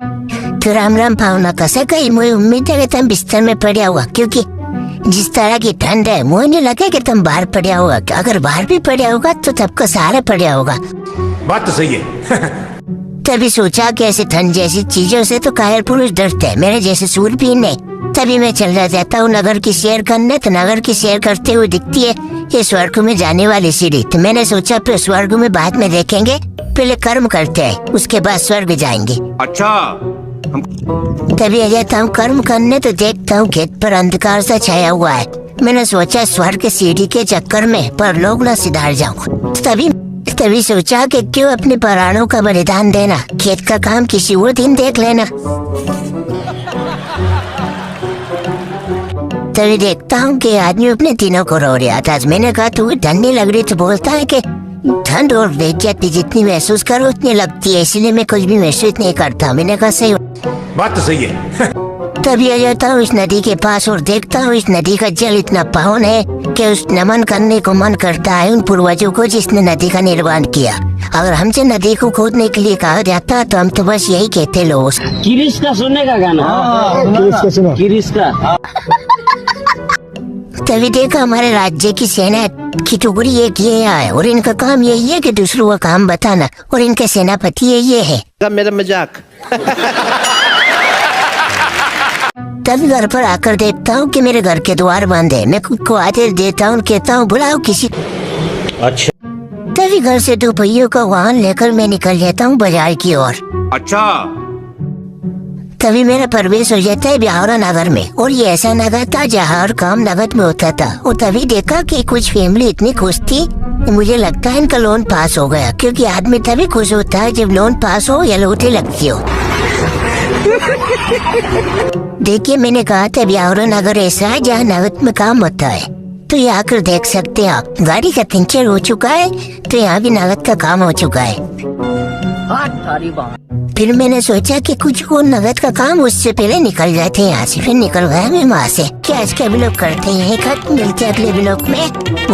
तो राम राम भावना कैसे गई? मुझे उम्मीद है कि तुम बिस्तर में पड़ा हुआ, क्योंकि जिस तरह की ठंड है मुझे नहीं लगा कि तुम बाहर पड़ा होगा। अगर बाहर भी पड़ा होगा तो सबको सहारा पड़ा होगा। बात तो सही है। तभी सोचा कि ऐसी ठंड जैसी चीजों से तो कायर पुरुष डरते हैं, मेरे जैसे सूरबीन नहीं। तभी मैं चल रहा जाता हूँ नगर की सैर करने, तो नगर की सैर करते हुए दिखती है ये स्वर्ग में जाने वाली सीढ़ी। तो मैंने सोचा फिर स्वर्ग में बाद में देखेंगे, पहले कर्म करते हैं उसके बाद स्वर्ग जाएंगे। अच्छा। तभी आ जाता हूँ कर्म करने, तो देखता हूँ खेत पर अंधकार सा छाया हुआ है। मैंने सोचा स्वर्ग के सीढ़ी के चक्कर में पर लोग न सिधार जाऊँ। तभी सोचा कि क्यों अपने प्राणों का बलिदान देना, खेत का काम किसी और दिन देख लेना। तभी देखता हूँ कि आदमी अपने तीनों को रो रहा था। मैंने कहा तू ठंड नहीं लग रही? तो बोलता है कि ठंड और बेइज्जती जितनी महसूस करो उतनी लगती है, इसलिए मैं कुछ भी महसूस नहीं करता। मैंने कहा सही बात तो सही है। तभी आ जाता हूँ इस नदी के पास और देखता हूँ इस नदी का जल इतना पावन है कि उस नमन करने को मन करता है उन पूर्वजों को जिसने नदी का निर्माण किया। अगर हमसे नदी को खोदने के लिए कहा जाता तो हम तो बस यही कहते लोग। किरिश का सुनने का गाना, किरिश का। तभी देखा हमारे राज्य की सेना की टुकड़ी एक ये है और इनका काम यही है कि दूसरों का काम बताना, और इनके सेनापति ये है। मेरा मजाक। तभी घर पर आकर देखता हूँ कि मेरे घर के द्वार बंद है। मैं खुद को आदेश देता हूँ, कहता हूँ बुलाओ किसी। अच्छा। तभी घर से 2 पहियों का वाहन लेकर मैं निकल जाता हूँ बाजार की ओर। अच्छा। तभी मेरा प्रवेश हो जाता है ब्यावरा नगर में, और ये ऐसा नगर था जहाँ हर काम नगद में होता था। और तभी देखा कि कुछ फैमिली इतनी खुश थी, मुझे लगता है इनका लोन पास हो गया, क्योंकि आदमी तभी खुश होता है जब लोन पास हो या लौटे लगती हो। देखिए मैंने कहा था ब्यावरा नगर ऐसा है जहाँ नगद में काम होता है, तो यहाँ आकर देख सकते हैं आप। गाड़ी का पंचर हो चुका है तो यहाँ भी नगद का काम हो चुका है। फिर मैंने सोचा कि कुछ और नगद का काम उससे पहले निकल जाते हैं यहाँ से। फिर निकल गया मैं वहाँ से। क्या आज के ब्लॉग करते हैं, खत्म, मिलते हैं अगले ब्लॉग में।